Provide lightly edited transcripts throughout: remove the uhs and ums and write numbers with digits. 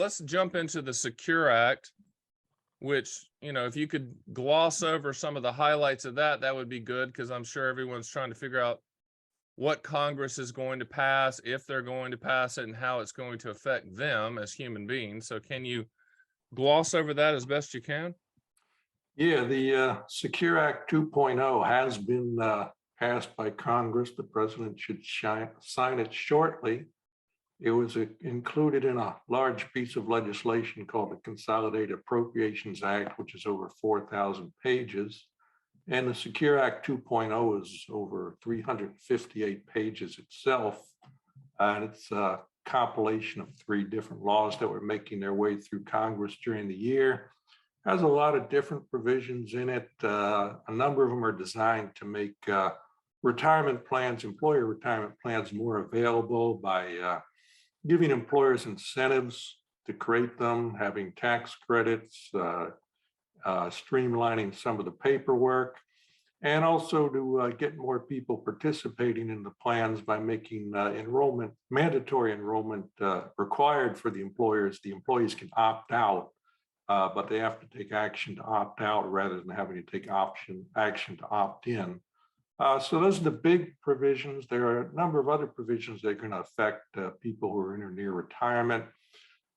Let's jump into the Secure Act, which, if you could gloss over some of the highlights of that, that would be good, because I'm sure everyone's trying to figure out what Congress is going to pass, if they're going to pass it, and how it's going to affect them as human beings. So can you gloss over that as best you can? Yeah, the Secure Act 2.0 has been passed by Congress. The president should sign it shortly. It was included in a large piece of legislation called the Consolidated Appropriations Act, which is over 4,000 pages. And the Secure Act 2.0 is over 358 pages itself. And it's a compilation of 3 different laws that were making their way through Congress during the year. Has a lot of different provisions in it. A number of them are designed to make retirement plans, employer retirement plans, more available by giving employers incentives to create them, having tax credits, streamlining some of the paperwork, and also to get more people participating in the plans by making mandatory enrollment required for the employers. The employees can opt out, but they have to take action to opt out rather than having to take action to opt in. So those are the big provisions. There are a number of other provisions that are going to affect people who are in or near retirement.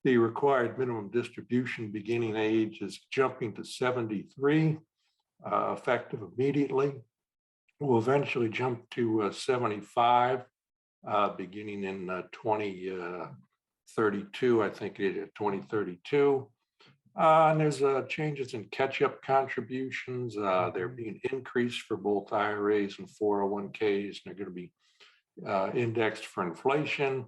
The required minimum distribution beginning age is jumping to 73, effective immediately. We'll eventually jump to 75, beginning in 2032, I think it is 2032. And there's changes in catch-up contributions. They're being increased for both IRAs and 401ks, and they're going to be indexed for inflation.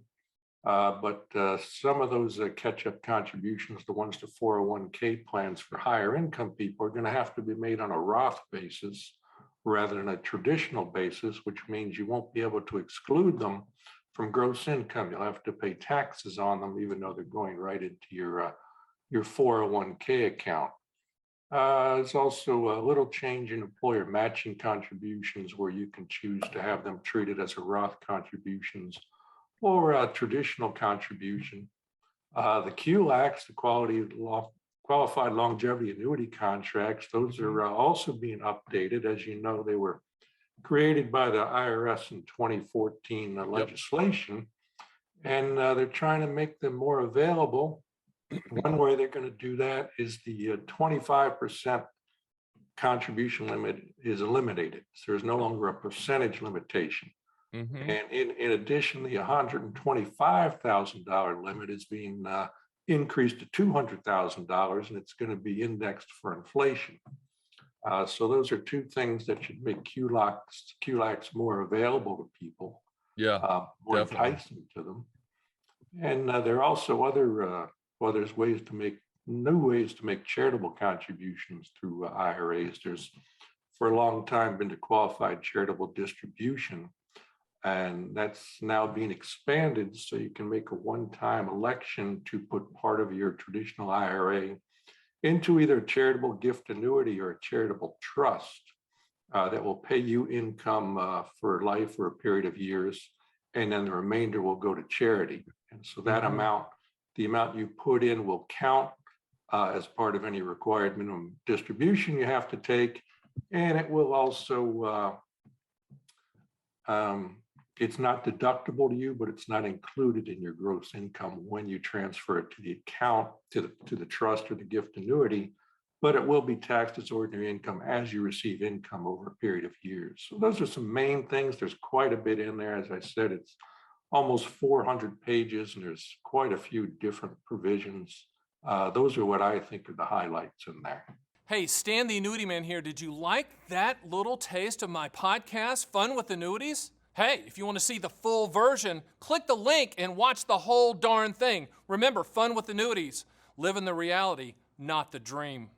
But some of those catch-up contributions, the ones to 401k plans for higher income people, are going to have to be made on a Roth basis rather than a traditional basis, which means you won't be able to exclude them from gross income. You'll have to pay taxes on them, even though they're going right into your 401k account. There's also a little change in employer matching contributions, where you can choose to have them treated as a Roth contributions or a traditional contribution. The QLACs, the Qualified Longevity Annuity Contracts, those are also being updated. As you know, they were created by the IRS in 2014 legislation, and they're trying to make them more available. One way they're going to do that is the 25% contribution limit is eliminated. So there's no longer a percentage limitation. Mm-hmm. And in addition, the $125,000 limit is being increased to $200,000, and it's going to be indexed for inflation. So those are 2 things that should make QLACs more available to people. Yeah, more enticing to them. And there are also other there's new ways to make charitable contributions through IRAs. There's for a long time been the qualified charitable distribution, and that's now being expanded so you can make a one-time election to put part of your traditional IRA into either a charitable gift annuity or a charitable trust that will pay you income for life or a period of years, and then the remainder will go to charity. And so that the amount you put in will count as part of any required minimum distribution you have to take. And it will also, it's not deductible to you, but it's not included in your gross income when you transfer it to the account, to the trust or the gift annuity, but it will be taxed as ordinary income as you receive income over a period of years. So those are some main things. There's quite a bit in there. As I said, it's almost 400 pages, and there's quite a few different provisions. Those are what I think are the highlights in there. Hey, Stan the Annuity Man here. Did you like that little taste of my podcast, Fun with Annuities? Hey, if you want to see the full version, click the link and watch the whole darn thing. Remember, Fun with Annuities. Live in the reality, not the dream.